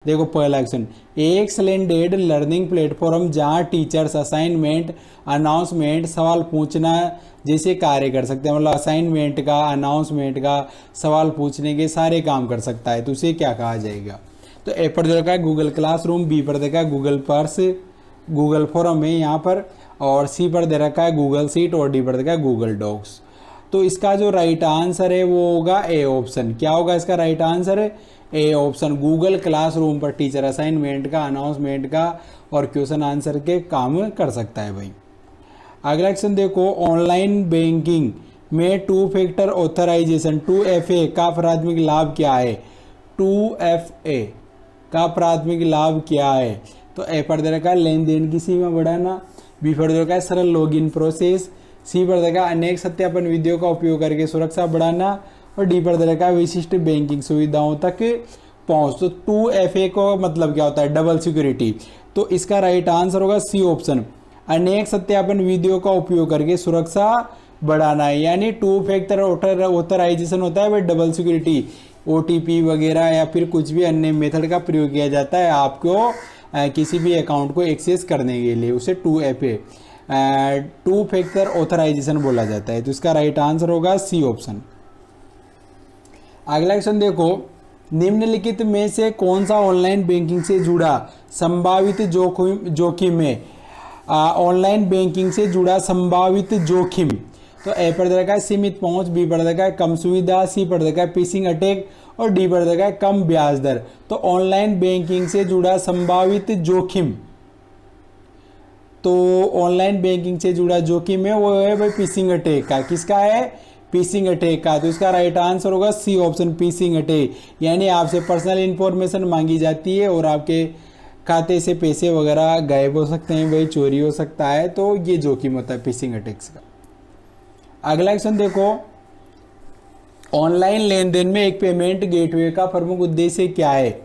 देखो पहला ऑप्शन, एक स्लेंडेड लर्निंग प्लेटफॉर्म जहां टीचर्स असाइनमेंट, अनाउंसमेंट, सवाल पूछना जैसे कार्य कर सकते हैं। मतलब असाइनमेंट का, अनाउंसमेंट का, सवाल पूछने के सारे काम कर सकता है, तो उसे क्या कहा जाएगा। तो ए पर देखा है गूगल क्लासरूम, बी पर देखा है गूगल पर्स, गूगल फॉरम है यहाँ पर, और सी पर दे रखा है गूगल सीट, और डी पर देखा है गूगल डॉक्स। तो इसका जो राइट आंसर है वो होगा ए ऑप्शन। क्या होगा इसका राइट आंसर है? A option. गूगल क्लासरूम पर टीचर असाइनमेंट का, अनाउंसमेंट का और क्वेश्चन आंसर के काम कर सकता है भाई। अगला क्वेश्चन देखो, ऑनलाइन बैंकिंग में 2 फैक्टर ऑथराइजेशन 2FA का प्राथमिक लाभ क्या है? 2FA का प्राथमिक लाभ क्या है? तो ए पर दे रखा है लेन देन की सीमा बढ़ाना, बी पर दे रखा है सरल लॉगिन प्रोसेस, सी पर देखा अनेक सत्यापन विधियों का उपयोग करके सुरक्षा बढ़ाना, और डी पर दे रखा है विशिष्ट बैंकिंग सुविधाओं तक पहुंच। तो 2FA को मतलब क्या होता है? Double security. तो इसका राइट आंसर होगा सी ऑप्शन, अनेक सत्यापन विधियों का उपयोग करके सुरक्षा बढ़ाना है। यानी 2 फैक्टर ऑथराइजेशन होता है वह डबल सिक्योरिटी, OTP वगैरह या फिर कुछ भी अन्य मेथड का प्रयोग किया जाता है आपको किसी भी अकाउंट को एक्सेस करने के लिए, उसे 2FA 2 फैक्टर ऑथराइजेशन बोला जाता है। तो इसका राइट आंसर होगा सी ऑप्शन। अगला क्वेश्चन देखो, निम्नलिखित में से कौन सा ऑनलाइन बैंकिंग से जुड़ा संभावित जोखिम है? ऑनलाइन बैंकिंग से जुड़ा संभावित जोखिम। तो ए पर देखा है सीमित पहुंच, बी पर देखा है कम सुविधा, सी पर देखा है फिशिंग अटैक और डी पर देखा है कम ब्याज दर। तो ऑनलाइन बैंकिंग से जुड़ा संभावित जोखिम, तो ऑनलाइन बैंकिंग से जुड़ा जोखिम है वो है भाई फिशिंग अटैक का। किसका है? फिशिंग अटैक का। तो इसका राइट आंसर होगा सी ऑप्शन, फिशिंग अटैक। यानी आपसे पर्सनल इंफॉर्मेशन मांगी जाती है और आपके खाते से पैसे वगैरह गायब हो सकते हैं भाई, चोरी हो सकता है, तो ये जोखिम होता है फिशिंग अटैक्स का। अगला क्वेश्चन देखो, ऑनलाइन लेन देन में एक पेमेंट गेटवे का प्रमुख उद्देश्य क्या है?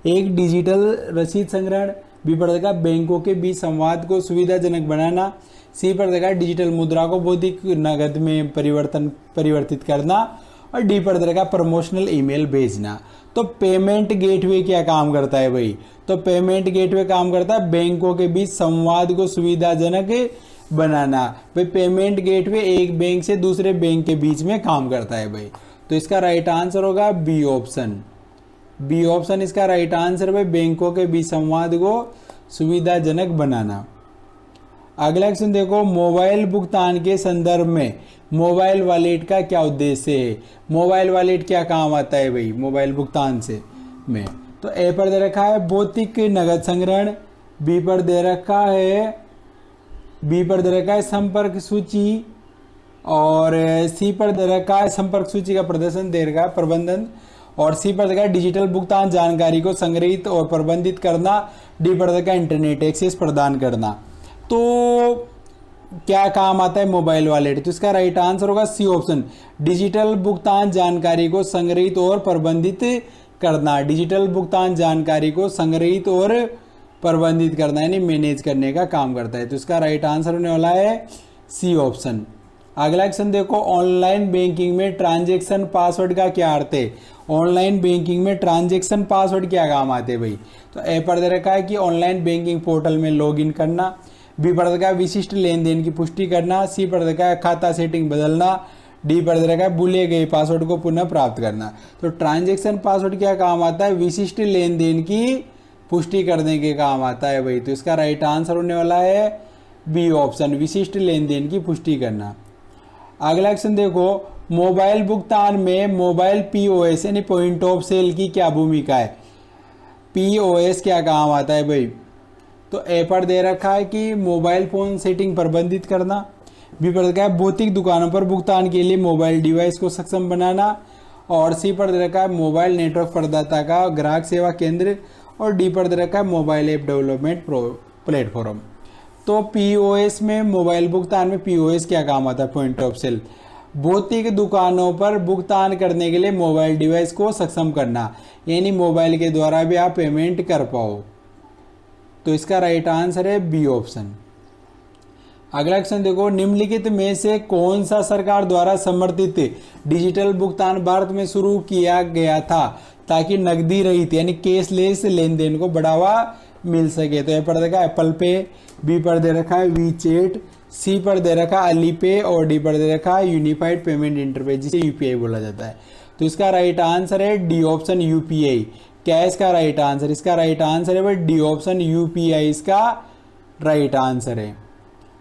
एक डिजिटल रसीद संग्रहण, बी पर देखा बैंकों के बीच संवाद को सुविधाजनक बनाना, सी पर देखा डिजिटल मुद्रा को भौतिक नगद में परिवर्तित करना, और डी पर देखा प्रमोशनल ईमेल भेजना। तो पेमेंट गेटवे क्या काम करता है भाई? तो पेमेंट गेटवे काम करता है बैंकों के बीच संवाद को सुविधाजनक बनाना। भाई पेमेंट गेटवे एक बैंक से दूसरे बैंक के बीच में काम करता है भाई। तो इसका राइट आंसर होगा बी ऑप्शन। बी ऑप्शन इसका राइट आंसर है, बैंकों के बीच संवाद को सुविधाजनक बनाना। अगला क्वेश्चन देखो, मोबाइल भुगतान के संदर्भ में मोबाइल वॉलेट का क्या उद्देश्य है? मोबाइल वॉलेट क्या काम आता है भाई मोबाइल भुगतान से में? तो ए पर दे रखा है भौतिक नगद संग्रहण, बी पर दे रखा है संपर्क सूची, और सी पर दे रखा है संपर्क सूची का प्रदर्शन दे रखा है प्रबंधन, और सी पर देखा डिजिटल भुगतान जानकारी को संग्रहित और प्रबंधित करना, डी पर देखा इंटरनेट एक्सेस प्रदान करना। तो क्या काम आता है मोबाइल वॉलेट? तो इसका राइट आंसर होगा सी ऑप्शन, डिजिटल भुगतान जानकारी को संग्रहित और प्रबंधित करना। डिजिटल भुगतान जानकारी को संग्रहित और प्रबंधित करना यानी मैनेज करने का काम करता है। तो इसका राइट आंसर होने वाला है सी ऑप्शन। अगला क्वेश्चन देखो, ऑनलाइन बैंकिंग में ट्रांजैक्शन पासवर्ड का क्या अर्थ है? ऑनलाइन बैंकिंग में ट्रांजैक्शन पासवर्ड क्या काम आते हैं भाई? तो ए पर दे रखा है कि ऑनलाइन बैंकिंग पोर्टल में लॉगिन करना, बी पर देखा है विशिष्ट लेन देन की पुष्टि करना, सी पर देखा है खाता सेटिंग बदलना, डी पर दे रखा है भूले गए पासवर्ड को पुनः प्राप्त करना। तो ट्रांजैक्शन पासवर्ड क्या काम आता है? विशिष्ट लेन देन की पुष्टि करने के काम आता है भाई। तो इसका राइट आंसर होने वाला है बी ऑप्शन, विशिष्ट लेन देन की पुष्टि करना। अगला क्वेश्चन देखो, मोबाइल भुगतान में मोबाइल POS यानी पॉइंट ऑफ सेल की क्या भूमिका है? POS क्या काम आता है भाई? तो ए पर दे रखा है कि मोबाइल फोन सेटिंग प्रबंधित करना, बी पर देखा है भौतिक दुकानों पर भुगतान के लिए मोबाइल डिवाइस को सक्षम बनाना, और सी पर दे रखा है मोबाइल नेटवर्क प्रदाता का ग्राहक सेवा केंद्र, और डी पर दे रखा है मोबाइल ऐप डेवलपमेंट प्लेटफॉर्म। तो POS में मोबाइल भुगतान में POS क्या काम आता है? पॉइंट ऑफ सेल, भौतिक दुकानों पर भुगतान करने के लिए मोबाइल डिवाइस को सक्षम करना, यानी मोबाइल के द्वारा भी आप पेमेंट कर पाओ। तो इसका राइट आंसर है बी ऑप्शन। अगला क्वेश्चन देखो, निम्नलिखित में से कौन सा सरकार द्वारा समर्थित डिजिटल भुगतान भारत में शुरू किया गया था? ताकि नकदी रहित यानी कैशलेस लेन देन को बढ़ावा मिल सके। तो ए पर देखा एप्पल पे, बी पर दे रखा है वीचेट, सी पर दे रखा है अलीपे और डी पर दे रखा है यूनिफाइड पेमेंट इंटरफेस जिसे यूपीआई बोला जाता है। तो इसका राइट आंसर है डी ऑप्शन यूपीआई। क्या है इसका राइट आंसर? इसका राइट आंसर है भाई डी ऑप्शन यूपीआई इसका राइट आंसर है।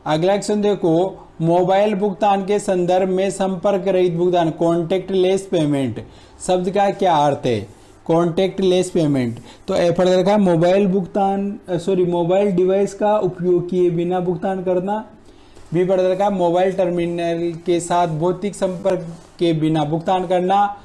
अगला क्वेश्चन देखो, मोबाइल भुगतान के संदर्भ में संपर्क रहित भुगतान कॉन्टेक्ट लेस पेमेंट शब्द का क्या अर्थ है? Contact less payment. तो ए पर रखा है मोबाइल भुगतान मोबाइल डिवाइस का उपयोग किए बिना भुगतान करना। बी पर रखा है मोबाइल टर्मिनल के साथ भौतिक संपर्क के बिना भुगतान करना।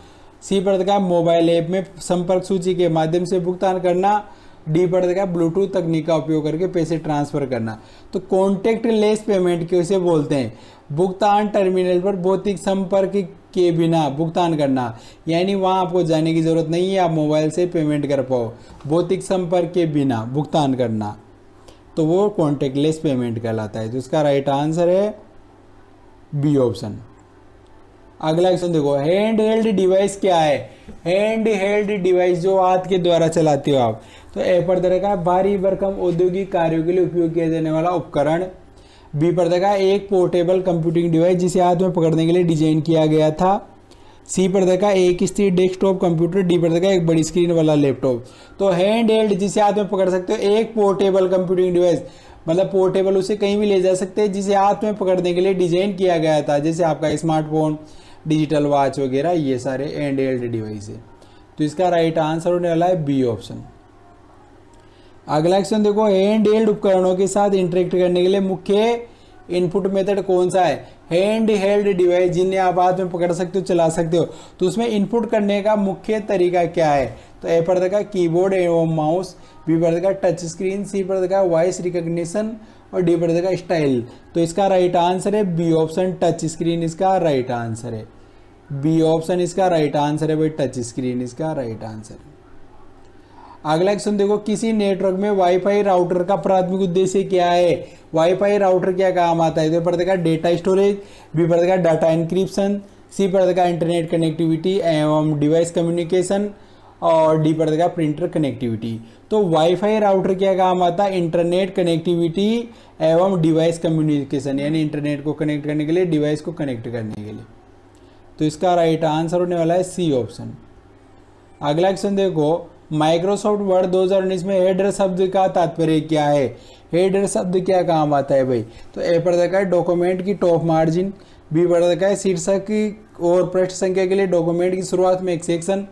सी पर रखा है मोबाइल ऐप में संपर्क सूची के माध्यम से भुगतान करना। डी पर देखा ब्लूटूथ तकनीक का उपयोग करके पैसे ट्रांसफर करना। तो कॉन्टेक्ट लेस पेमेंट कैसे बोलते हैं? भुगतान टर्मिनल पर भौतिक संपर्क के बिना भुगतान करना, यानी वहां आपको जाने की जरूरत नहीं है, आप मोबाइल से पेमेंट कर पाओ। भौतिक संपर्क के बिना भुगतान करना तो वो कॉन्टेक्ट लेस पेमेंट कहलाता है। तो इसका राइट आंसर है बी ऑप्शन। अगला क्वेश्चन देखो, हैंड हेल्ड डिवाइस क्या है? हैंड हेल्ड डिवाइस जो हाथ के द्वारा चलाते हो आप। तो ए पर देखा है भारी भरकम औद्योगिक कार्यों के लिए उपयोग किया जाने वाला उपकरण। बी पर देखा है एक पोर्टेबल कंप्यूटिंग डिवाइस जिसे हाथ में पकड़ने के लिए डिजाइन किया गया था। सी पर देखा एक स्थिर डेस्कटॉप कंप्यूटर। डी पर देखा एक बड़ी स्क्रीन वाला लैपटॉप। तो हैंड हेल्ड जिसे हाथ में पकड़ सकते हो, एक पोर्टेबल कंप्यूटिंग डिवाइस मतलब पोर्टेबल, उसे कहीं भी ले जा सकते हैं, जिसे हाथ में पकड़ने के लिए डिजाइन किया गया था, जैसे आपका स्मार्टफोन, डिजिटल वॉच वगैरह, ये सारे हैंड हेल्ड डिवाइस है। तो इसका राइट आंसर होने वाला है बी ऑप्शन। अगला क्वेश्चन देखो, हैंड हेल्ड उपकरणों के साथ इंटरेक्ट करने के लिए मुख्य इनपुट मेथड कौन सा है? हैंड हेल्ड डिवाइस जिन्हें आप हाथ में पकड़ सकते हो, चला सकते हो, तो उसमें इनपुट करने का मुख्य तरीका क्या है? तो ए पर देखा कीबोर्ड एवं माउस। बी पर देखा टच स्क्रीन। सी पर देखा वॉइस रिकॉग्निशन और डी पर देखा स्टाइल। तो इसका राइट आंसर है बी ऑप्शन, टच स्क्रीन इसका राइट आंसर है। बी ऑप्शन इसका राइट आंसर है भाई, टच स्क्रीन इसका राइट आंसर है। अगला क्वेश्चन देखो, किसी नेटवर्क में वाईफाई राउटर का प्राथमिक उद्देश्य क्या है? वाईफाई राउटर क्या काम आता है? तो पर देखा डेटा स्टोरेज। बी पर देखा डाटा इंक्रिप्शन। सी पर देखा इंटरनेट कनेक्टिविटी एवं डिवाइस कम्युनिकेशन और डी पर देखा प्रिंटर कनेक्टिविटी। तो वाईफाई राउटर क्या काम आता है? इंटरनेट कनेक्टिविटी एवं डिवाइस कम्युनिकेशन, यानी इंटरनेट को कनेक्ट करने के लिए, डिवाइस को कनेक्ट करने के लिए। तो इसका राइट आंसर होने वाला है सी ऑप्शन। अगला क्वेश्चन देखो, माइक्रोसॉफ्ट वर्ड 2019 में हेडर शब्द का तात्पर्य क्या है? हेडर शब्द क्या काम आता है भाई? तो ए पर देखा है डॉक्यूमेंट की टॉप मार्जिन। बी पर देखा है शीर्षक और पृष्ठ संख्या के लिए डॉक्यूमेंट की शुरुआत में एक सेक्शन।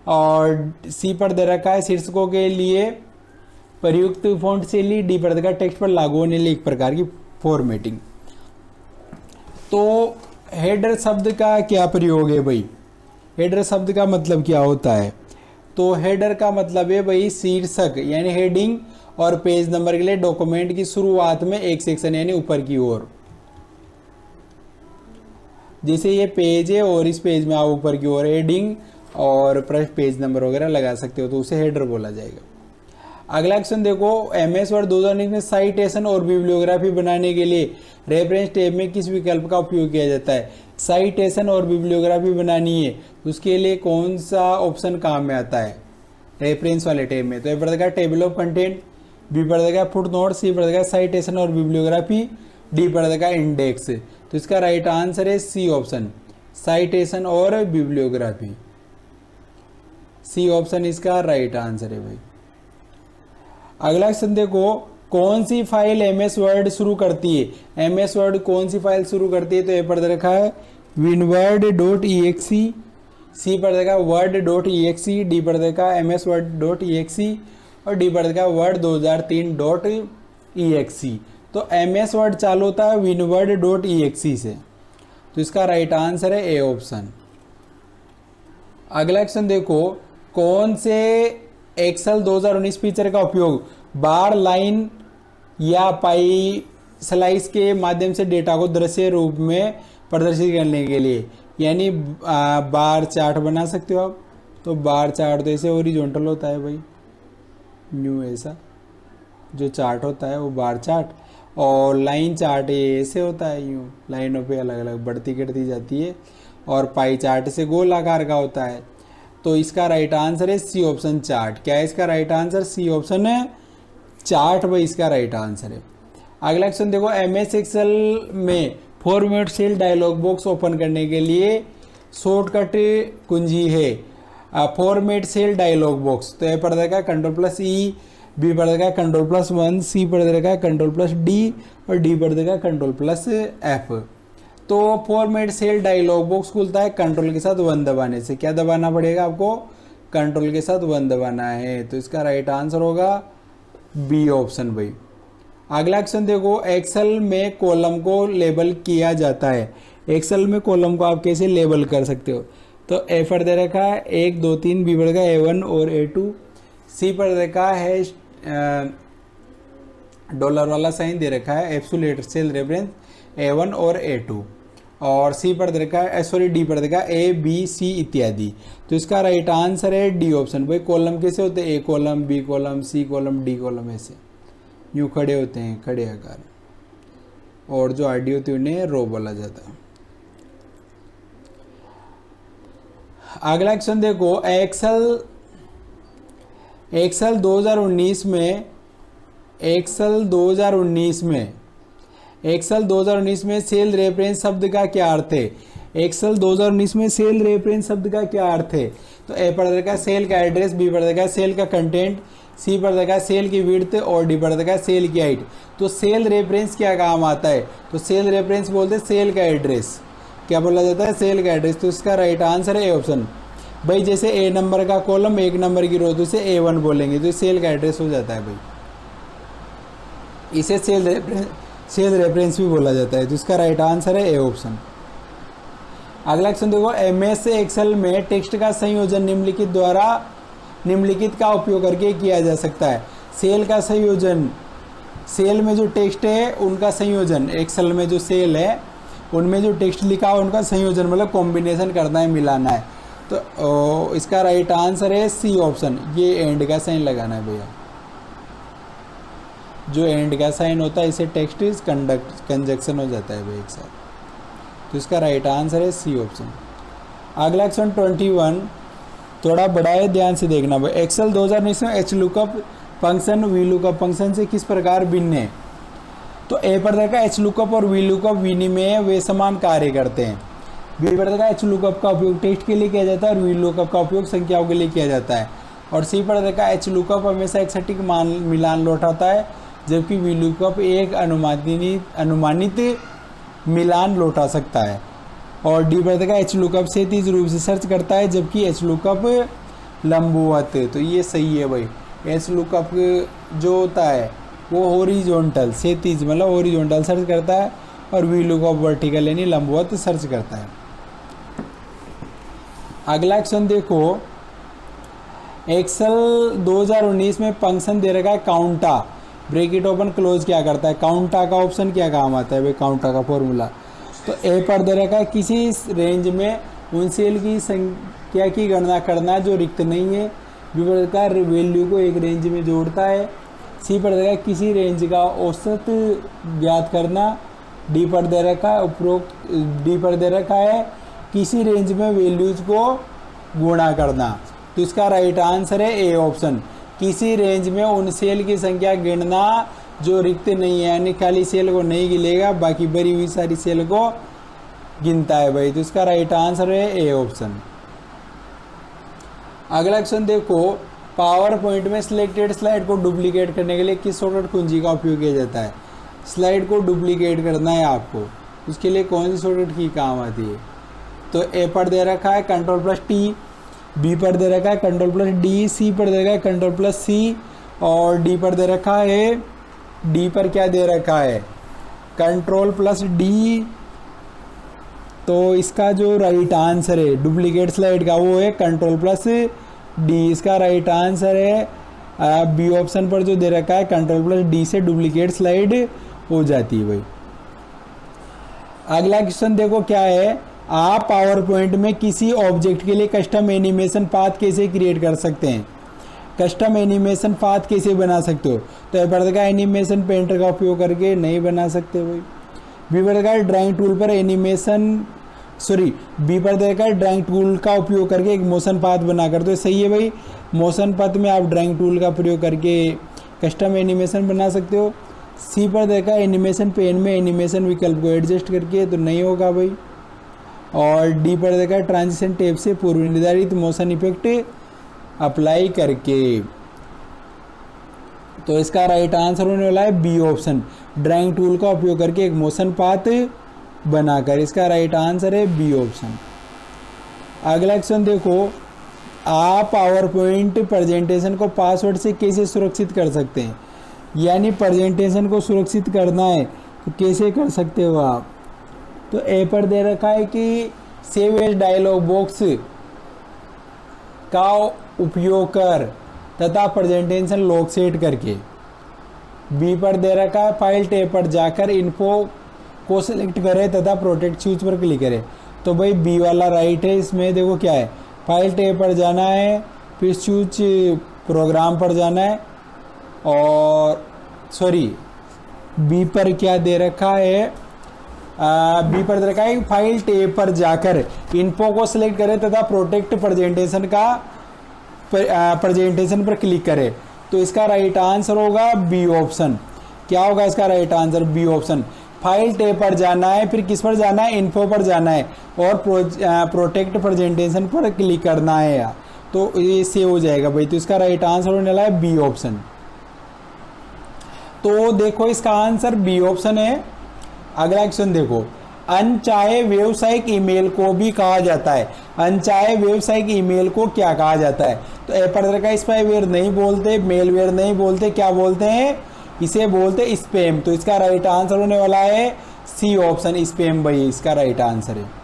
और सी पर दे रखा है शीर्षकों के लिए प्रयुक्त फॉन्ट शैली। डी पर देखा टेक्स्ट पर लागू होने लिए एक प्रकार की फॉर्मेटिंग। तो हेडर शब्द का क्या प्रयोग है भाई? हेडर शब्द का मतलब क्या होता है? तो हेडर का मतलब है भाई शीर्षक यानी हेडिंग और पेज नंबर के लिए डॉक्यूमेंट की शुरुआत में एक सेक्शन यानी ऊपर की ओर। जैसे ये पेज है और इस पेज में आप ऊपर की ओर हेडिंग और पेज नंबर वगैरह लगा सकते हो, तो उसे हेडर बोला जाएगा। अगला क्वेश्चन देखो, एमएस वर्ड 2019 में साइटेशन और बिब्लियोग्राफी बनाने के लिए रेफरेंस टैब में किस विकल्प का उपयोग किया जाता है? साइटेशन और बिब्लियोग्राफी बनानी है, उसके लिए कौन सा ऑप्शन काम में आता है रेफरेंस वाले टैब में? तो ए पर देखा टेबल ऑफ कंटेंट। बी पर देखा फुटनोट। सी पर देखा साइटेशन और बिब्लियोग्राफी। डी पर देखा इंडेक्स। तो इसका राइट आंसर है सी ऑप्शन, साइटेशन और बिब्लियोग्राफी। सी ऑप्शन इसका राइट आंसर है भाई। अगला क्वेश्चन देखो, कौन सी फाइल एमएस वर्ड शुरू करती है? एमएस वर्ड कौन सी फाइल शुरू करती है? तो ए पर देखा है winword.exe। सी पर देखा word.exe। डी पर देखा msword.exe और डी पर देखा word 2003.exe। तो एमएस वर्ड चालू होता है winword.exe से। तो इसका राइट आंसर है ए ऑप्शन। अगला क्वेश्चन देखो, कौन से एक्सेल 2019 फीचर का उपयोग बार, लाइन या पाई स्लाइस के माध्यम से डेटा को दृश्य रूप में प्रदर्शित करने के लिए, यानी बार चार्ट बना सकते हो आप। तो बार चार्ट तो ऐसे हॉरिजॉन्टल होता है भाई, न्यू ऐसा जो चार्ट होता है वो बार चार्ट, और लाइन चार्ट ये ऐसे होता है, यूँ लाइनों पे अलग अलग बढ़ती घटती जाती है, और पाई चार्ट से गोल आकार का होता है। तो इसका राइट आंसर है सी ऑप्शन चार्ट। क्या है इसका राइट आंसर? सी ऑप्शन है चार्ट भाई इसका राइट आंसर है। अगला क्वेश्चन देखो, MS एक्सेल में format cell dialog box open करने के लिए शॉर्टकट कुंजी है फॉर्मेट सेल डायलॉग बॉक्स। तो ए पढ़ देगा Ctrl+E, बी पढ़ देगा Ctrl+1, सी पढ़ देगा Ctrl+D और डी पढ़ देगा Ctrl+F। तो फॉर्मेट सेल डायलॉग बॉक्स खुलता है कंट्रोल के साथ 1 दबाने से। क्या दबाना पड़ेगा आपको? कंट्रोल के साथ 1 दबाना है। तो इसका राइट आंसर होगा बी ऑप्शन भाई। अगला क्वेश्चन देखो, एक्सेल में कॉलम को लेबल किया जाता है। एक्सेल में कॉलम को आप कैसे लेबल कर सकते हो? तो ए पर दे रखा है 1 2 3, बी पर A1 और A2, सी पर रखा है डॉलर वाला साइन दे रखा है एब्सोल्यूट सेल रेफरेंस A1 और A2, और सी पर रखा है डी पर देखा A B C इत्यादि। तो इसका राइट आंसर है डी ऑप्शन भाई। कॉलम कैसे होते हैं? A column, B column, C column, D column, ऐसे यूँ खड़े होते हैं, खड़े आकार, और जो आरडी होती है उन्हें रो बोला जाता है। अगला क्वेश्चन देखो, एक्सेल 2019 में सेल रेफरेंस शब्द का क्या अर्थ है? एक्सेल 2019 में सेल रेफरेंस शब्द का क्या अर्थ है? तो ए पर देगा सेल का एड्रेस, बी पर देगा सेल का कंटेंट, सी पर देगा सेल की विड्थ और डी पर देगा सेल की हाइट। तो सेल रेफरेंस क्या काम आता है? तो सेल रेफरेंस बोलते हैं सेल का एड्रेस। क्या बोला जाता है? सेल का एड्रेस। तो इसका राइट आंसर है ए ऑप्शन भाई। जैसे ए नंबर का कॉलम 1 नंबर की रो, तो इसे A1 बोलेंगे, तो सेल का एड्रेस हो जाता है भाई। इसे सेल रेफरेंस भी बोला जाता है। तो इसका राइट आंसर है ए ऑप्शन। अगला क्वेश्चन देखो, MS एक्सेल में टेक्स्ट का संयोजन निम्नलिखित का उपयोग करके किया जा सकता है। सेल का संयोजन, सेल में जो टेक्स्ट है उनका संयोजन, एक्सेल में जो सेल है उनमें जो टेक्स्ट लिखा है उनका संयोजन, मतलब कॉम्बिनेशन करना है, मिलाना है। तो इसका राइट आंसर है सी ऑप्शन। ये एंड का साइन लगाना है भैया, जो एंड का साइन होता है इसे टेक्स्ट इज कंजक्शन हो जाता है भाई एक साथ। तो इसका राइट आंसर है सी ऑप्शन। अगला क्वेश्चन 21 थोड़ा बड़ा है, ध्यान से देखना भाई। एक्सेल 2019 में H lookup function V lookup function से किस प्रकार भिन्न है? तो ए पर देखा एच लुकअप और वी लुकअप विनिमय वे समान कार्य करते हैं। बी पर देखा एच लुकअप का उपयोग टेक्स्ट के लिए किया जाता है और वी लुकअप का उपयोग संख्याओं के लिए किया जाता है। और सी पर देखा एच लुकअप हमेशा एक सटीक मिलान लौटाता है, जबकि वी लुकअप एक अनुमानित मिलान लौटा सकता है। और डी पर देखा एच लुकअप क्षैतिज रूप से सर्च करता है, जबकि एच लुकअप लंबवत। तो ये सही है भाई। एच लुकअप जो होता है वो हॉरिजॉन्टल, क्षैतिज मतलब हॉरिजॉन्टल सर्च करता है, और वी लुकअप वर्टिकल यानी लंबवत सर्च करता है। अगला क्वेश्चन देखो, एक्सेल 2019 में फंक्शन दे रखा है काउंटा, ब्रैकेट ओपन क्लोज क्या करता है? काउंटा का ऑप्शन क्या काम आता है भाई? काउंटा का फॉर्मूला। तो ए पर दे रखा है किसी रेंज में उन सेल की संख्या की गणना करना जो रिक्त नहीं है। बी पर देखा वैल्यू को एक रेंज में जोड़ता है। सी पर देखा किसी रेंज का औसत ज्ञात करना। डी पर दे रखा है उपरोक्त, डी पर दे रखा है किसी रेंज में वैल्यूज को गुणा करना। तो इसका राइट आंसर है ए ऑप्शन। किसी रेंज में उन सेल की संख्या गिनना जो रिक्त नहीं है, यानी खाली सेल को नहीं गिनेगा, बाकी भरी हुई सारी सेल को गिनता है भाई। तो इसका राइट आंसर है ए ऑप्शन। अगला क्वेश्चन देखो, पावर पॉइंट में सिलेक्टेड स्लाइड को डुप्लीकेट करने के लिए किस शॉर्टकट कुंजी का उपयोग किया जाता है? स्लाइड को डुप्लीकेट करना है आपको, उसके लिए कौन सी शॉर्टकट की काम आती है? तो ए पर दे रखा है Ctrl+T, बी पर दे रखा है Ctrl+D, सी पर दे रखा है Ctrl+C और डी पर दे रखा है, डी पर क्या दे रखा है? Ctrl+D। तो इसका जो राइट आंसर है डुप्लीकेट स्लाइड का वो है Ctrl+D। इसका राइट आंसर है बी ऑप्शन पर जो दे रखा है Ctrl+D से डुप्लीकेट स्लाइड हो जाती है भाई। अगला क्वेश्चन देखो क्या है, आप पावर पॉइंट में किसी ऑब्जेक्ट के लिए कस्टम एनिमेशन पाथ कैसे क्रिएट कर सकते हैं? कस्टम एनिमेशन पाथ कैसे बना सकते हो? तो ए पर देखा एनिमेशन पेंटर का उपयोग करके नहीं बना सकते भाई। बी पर देखा ड्राइंग टूल पर एनिमेशन सॉरी बी पर दे रखा है ड्राइंग टूल का उपयोग करके एक मोशन पाथ बनाकर, तो सही है भाई। मोशन पाथ में आप ड्राइंग टूल का प्रयोग करके कस्टम एनिमेशन बना सकते हो। सी पर दे रखा है एनिमेशन पेन में एनिमेशन विकल्प को एडजस्ट करके, तो नहीं होगा भाई। और डी पर देखा है ट्रांजिशन टेप से पूर्व निर्धारित मोशन इफेक्ट अप्लाई करके, तो इसका राइट आंसर होने वाला है बी ऑप्शन, ड्राइंग टूल का उपयोग करके एक मोशन पाथ बनाकर। इसका राइट आंसर है बी ऑप्शन। अगला क्वेश्चन देखो, आप पावर पॉइंट प्रेजेंटेशन को पासवर्ड से कैसे सुरक्षित कर सकते हैं, यानी प्रेजेंटेशन को सुरक्षित करना है तो कैसे कर सकते हो आप। तो ए पर दे रखा है कि सेव एज डायलॉग बॉक्स का उपयोग कर तथा प्रेजेंटेशन लॉक सेट करके। बी पर दे रखा है फाइल टैब पर जाकर इन्फो को सिलेक्ट करें तथा प्रोटेक्ट स्विच पर क्लिक करें, तो भाई बी वाला राइट है। इसमें देखो क्या है, फाइल टैब पर जाना है, फिर स्विच प्रोग्राम पर जाना है, और सॉरी बी पर क्या दे रखा है, बी पर दे रखा है फाइल टैब पर जाकर इन्फो को सिलेक्ट करें तथा प्रोटेक्ट प्रेजेंटेशन का प्रेजेंटेशन पर क्लिक करें, तो इसका राइट आंसर होगा बी ऑप्शन। क्या होगा इसका right answer, B option. File tab पर जाना है, फिर किस पर जाना है, इन्फो पर जाना है, और प्रोटेक्ट प्रेजेंटेशन पर क्लिक करना है, तो ये सेव हो जाएगा भाई। तो इसका राइट आंसर होने वाला है बी ऑप्शन। तो देखो इसका आंसर बी ऑप्शन है। अगला क्वेश्चन देखो, अनचाहे व्यावसायिक ईमेल को भी कहा जाता है, अनचाहे व्यावसायिक ईमेल को क्या कहा जाता है। तो ए पर का स्पाईवेयर नहीं बोलते, मेलवेयर नहीं बोलते, क्या बोलते हैं, इसे बोलते स्पैम। तो इसका राइट आंसर होने वाला है सी ऑप्शन, स्पैम भाई इसका राइट आंसर है।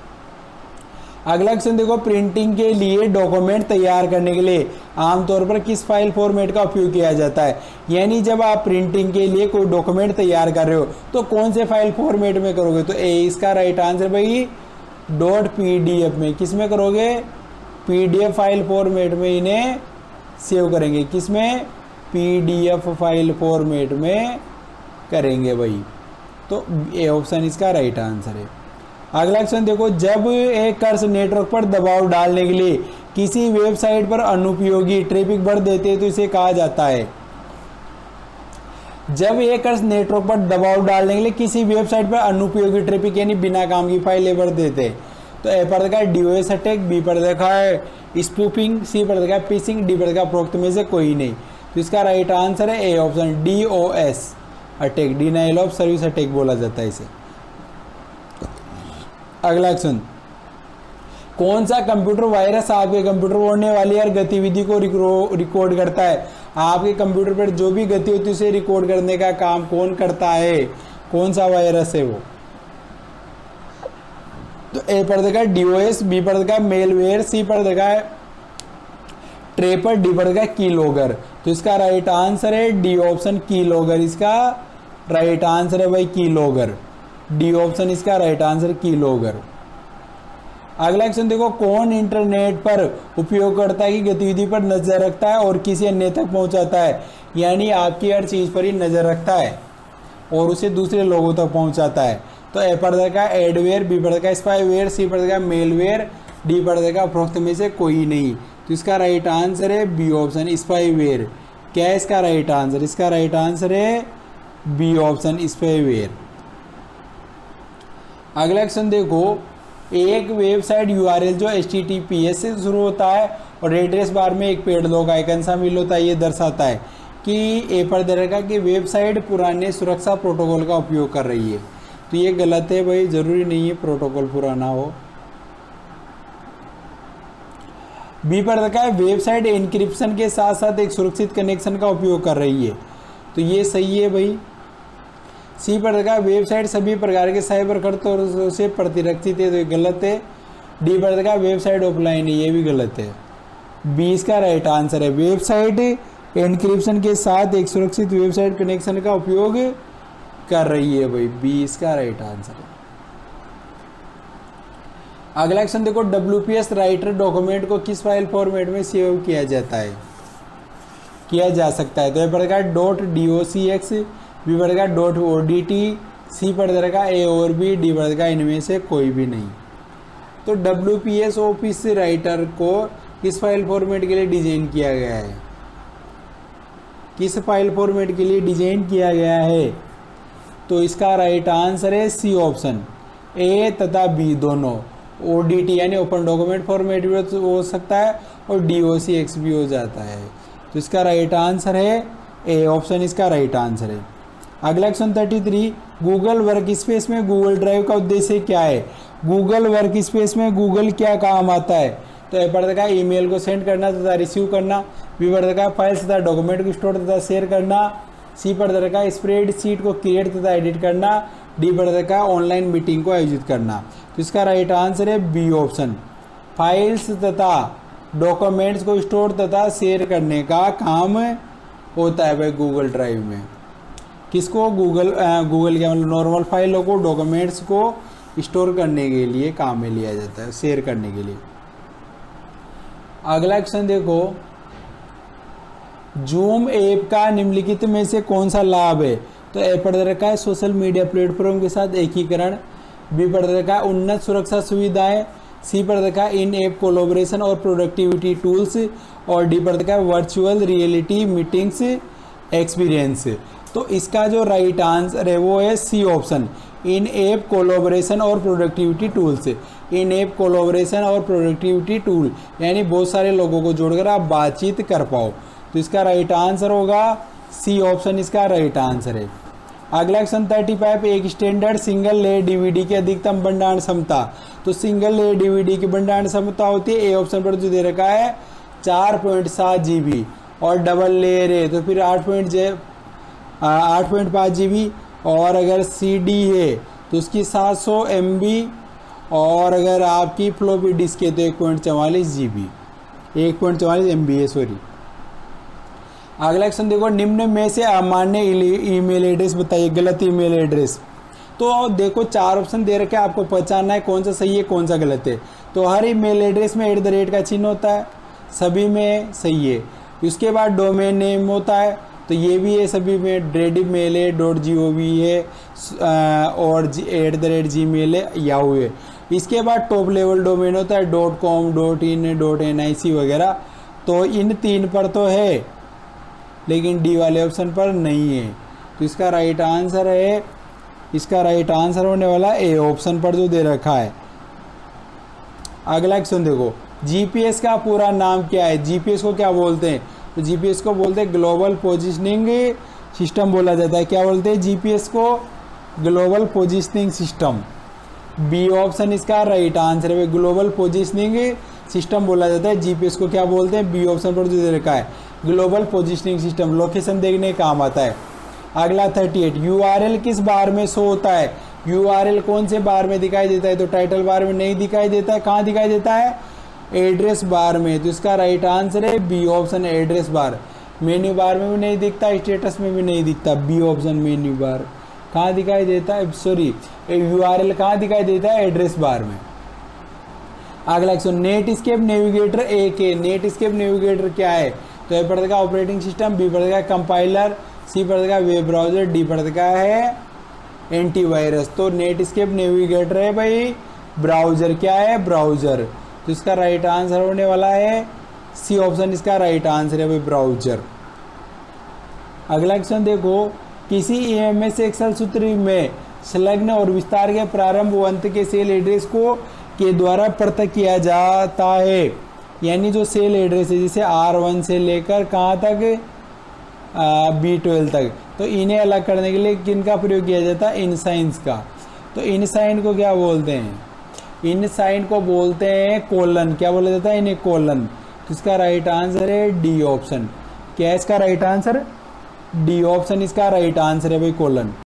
अगला क्वेश्चन देखो, प्रिंटिंग के लिए डॉक्यूमेंट तैयार करने के लिए आमतौर पर किस फाइल फॉर्मेट का उपयोग किया जाता है, यानी जब आप प्रिंटिंग के लिए कोई डॉक्यूमेंट तैयार कर रहे हो तो कौन से फाइल फॉर्मेट में करोगे। तो ए इसका राइट आंसर भाई .pdf में, किस में करोगे, PDF फाइल फॉर्मेट में इन्हें सेव करेंगे, किस में, PDF फाइल फॉर्मेट में करेंगे भाई। तो ए ऑप्शन इसका राइट आंसर है। अगला क्वेश्चन देखो, जब एक कर्सर नेटवर्क पर दबाव डालने के लिए किसी वेबसाइट पर अनुपयोगी ट्रैफिक भर देते हैं तो इसे कहा जाता है। जब एक कर्सर नेटवर्क पर दबाव डालने के लिए किसी वेबसाइट पर अनुपयोगी ट्रैफिक यानी बिना काम की फाइलें भर देते हैं, तो ए पर देखा है DOS अटैक, बी पर देखा है स्पूफिंग, सी पर देखा है फिशिंग, डी पर देखा उपरोक्त में से कोई नहीं। तो इसका राइट आंसर है A option, DOS attack, denial of service attack बोला जाता है इसे। अगला क्वेश्चन, कौन सा कंप्यूटर वायरस आपके कंप्यूटर पर होने वाली हर गतिविधि को रिकॉर्ड करता है। आपके कंप्यूटर पर जो भी गति होती है उसे रिकॉर्ड करने का काम कौन करता है, कौन सा वायरस है वो। तो ए पर देखा है DOS, बी पर देखा है मेलवेयर, सी पर देखा है ट्रैपर, डी पर देखा है कीलॉगर। तो इसका राइट आंसर है डी ऑप्शन, कीलॉगर इसका राइट आंसर है भाई, कीलॉगर, डी ऑप्शन इसका राइट आंसर, कीलॉगर। अगला क्वेश्चन देखो, कौन इंटरनेट पर उपयोगकर्ता की गतिविधि पर नजर रखता है और किसी अन्य तक पहुंचाता है, यानी आपकी हर चीज पर ही नजर रखता है और उसे दूसरे लोगों तक पहुंचाता है। तो ए पर देखा एडवेयर, बी पर देखा स्पाईवेयर, सी पर देखा मेलवेयर, डी पर देखा उपरोक्त में से कोई नहीं। तो इसका राइट आंसर है बी ऑप्शन, स्पाईवेयर। क्या है इसका राइट आंसर, इसका राइट आंसर है बी ऑप्शन, स्पाईवेयर। अगला क्वेश्चन देखो, एक वेबसाइट URL जो HTTPS से शुरू होता है और एड्रेस बार में एक पेड लॉग आइकन शामिल होता है, ये दर्शाता है कि ए पर दे रखा कि वेबसाइट पुराने सुरक्षा प्रोटोकॉल का उपयोग कर रही है। तो ये गलत है भाई, जरूरी नहीं है प्रोटोकॉल पुराना हो। बी पर रखा है वेबसाइट एन्क्रिप्शन के साथ साथ एक सुरक्षित कनेक्शन का उपयोग कर रही है, तो ये सही है भाई। सी पर देखा वेबसाइट सभी प्रकार के साइबर खतरों से प्रतिरक्षित है, तो ये गलत है। डी पर देखा वेबसाइट ऑफलाइन है, ये भी गलत है। बी इसका राइट आंसर है, वेबसाइट एन्क्रिप्शन के साथ एक सुरक्षित वेबसाइट कनेक्शन का उपयोग कर रही है भाई, बी इसका राइट आंसर है। अगला क्वेश्चन देखो, WPS राइटर डॉक्यूमेंट को किस फाइल फॉर्मेट में सेव किया जाता है, किया जा सकता है। तो ये पड़ेगा .docx, बी पड़ेगा .odt, सी पड़ेगा A और B, डी पड़ेगा इनमें से कोई भी नहीं। तो WPS ऑफिस राइटर को किस फाइल फॉर्मेट के लिए डिजाइन किया गया है? किस फाइल फॉर्मेट के लिए डिजाइन किया गया है? तो इसका राइट आंसर है सी ऑप्शन, ए तथा बी दोनों। ODT यानी ओपन डॉक्यूमेंट फॉर्मेट भी हो सकता है और DOCX भी हो जाता है। तो इसका राइट आंसर है ए ऑप्शन, इसका राइट आंसर है। अगला क्वेश्चन 33, गूगल वर्क स्पेस में गूगल ड्राइव का उद्देश्य क्या है? गूगल वर्क स्पेस में गूगल क्या काम आता है? तो ए पढ़ता है ईमेल को सेंड करना तथा रिसीव करना, बी पढ़ता है फाइल्स तथा डॉक्यूमेंट को स्टोर तथा शेयर करना, सी पढ़ता है स्प्रेडशीट को क्रिएट तथा एडिट करना, डी पढ़ता है ऑनलाइन मीटिंग को आयोजित करना। तो इसका राइट आंसर है बी ऑप्शन, फाइल्स तथा डॉक्यूमेंट्स को स्टोर तथा शेयर करने का काम होता है भाई गूगल ड्राइव में। किसको? गूगल क्या मतलब नॉर्मल फाइलों को, डॉक्यूमेंट्स को स्टोर करने के लिए काम में लिया जाता है, शेयर करने के लिए। अगला क्वेश्चन देखो, जूम ऐप का निम्नलिखित में से कौन सा लाभ है? तो ए पढ़ रखा है सोशल मीडिया प्लेटफॉर्म के साथ एकीकरण, बी पढ़ रखा है उन्नत सुरक्षा सुविधाएं, सी पढ़ रखा है इन ऐप कोलैबोरेशन और प्रोडक्टिविटी टूल्स, और डी पढ़ रखा है वर्चुअल रियलिटी मीटिंग्स एक्सपीरियंस। तो इसका जो राइट आंसर है वो है सी ऑप्शन, इन ऐप कोलैबोरेशन और प्रोडक्टिविटी टूल्स। इन ऐप कोलैबोरेशन और प्रोडक्टिविटी टूल यानी बहुत सारे लोगों को जोड़कर आप बातचीत कर पाओ। तो इसका राइट आंसर होगा सी ऑप्शन, इसका राइट आंसर है। अगला क्वेश्चन 35, एक स्टैंडर्ड सिंगल लेयर डीवीडी की अधिकतम भंडारण क्षमता। तो सिंगल लेयर डीवीडी की भंडारण क्षमता होती है ए ऑप्शन पर जो दे रखा है 4.7 GB, और डबल लेयर है तो फिर 8.5 GB, और अगर CD है तो उसकी 700 MB, और अगर आपकी फ्लॉपी डिस्क है तो 1.44 GB, 1.44 MB है सॉरी। अगला क्वेश्चन देखो, निम्न में से अमान्य ईमेल एड्रेस बताइए, गलत ईमेल एड्रेस। तो देखो 4 ऑप्शन दे रखे हैं, आपको पहचानना है कौन सा सही है कौन सा गलत है। तो हर ईमेल एड्रेस में @ का चिन्ह होता है, सभी में सही है। उसके बाद डोमेन नेम होता है, तो ये भी है सभी में, रेडिमेल है, .gov है, और @gmail है, याहू है। इसके बाद टॉप लेवल डोमेन होता है .com, .in, .nic वगैरह। तो इन 3 पर तो है लेकिन डी वाले ऑप्शन पर नहीं है। तो इसका राइट आंसर है, इसका राइट आंसर होने वाला ए ऑप्शन पर जो दे रखा है। अगला क्वेश्चन देखो, जीपीएस का पूरा नाम क्या है? जीपीएस को क्या बोलते हैं? तो जीपीएस को बोलते हैं ग्लोबल पोजिशनिंग सिस्टम बोला जाता है। क्या बोलते हैं जीपीएस को? Global positioning system. B option इसका राइट आंसर है, ग्लोबल पोजिशनिंग सिस्टम बोला जाता है। जीपीएस को क्या बोलते हैं? बी ऑप्शन पर जो दे रखा है ग्लोबल पोजिशनिंग सिस्टम, लोकेशन देखने का काम आता है। अगला 38, यूआरएल किस बार में शो होता है? यूआरएल कौन से बार में दिखाई देता है? तो टाइटल बार में नहीं दिखाई देता है, कहाँ दिखाई देता है? एड्रेस बार में। तो इसका राइट आंसर है B option, address bar. Menu bar में भी नहीं दिखता, स्टेटस में भी नहीं दिखता। बी ऑप्शन मेन्यू बार कहाँ दिखाई देता है? सॉरी, यूआरएल कहाँ दिखाई देता है? एड्रेस बार में। अगला क्वेश्चन, नेटस्केप नेविगेटर एक है। नेटस्केप नेविगेटर क्या है? तो ए पढ़ेगा ऑपरेटिंग सिस्टम, बी पढ़ेगा कंपाइलर, सी पढ़ेगा वेब ब्राउजर, डी पढ़ेगा है एंटीवायरस। तो नेटस्केप नेविगेटर है भाई ब्राउजर। क्या है? ब्राउजर। तो इसका राइट आंसर होने वाला है सी ऑप्शन, इसका राइट आंसर है भाई ब्राउजर। अगला क्वेश्चन देखो, किसी ईएमएस एक्सेल सूत्र में संलग्न और विस्तार के प्रारंभ व अंत के सेल एड्रेस को के द्वारा पृथक किया जाता है। यानी जो सेल एड्रेस है जैसे R1 से लेकर कहाँ तक B12 तक, तो इन्हें अलग करने के लिए किनका प्रयोग किया जाता है? इन साइंस का। तो इन साइन को क्या बोलते हैं? इन साइन को बोलते हैं कोलन। क्या बोला जाता है? इन्हें कोलन। तो इसका राइट आंसर है डी ऑप्शन। क्या है इसका राइट आंसर? डी ऑप्शन इसका राइट आंसर है भाई, कोलन।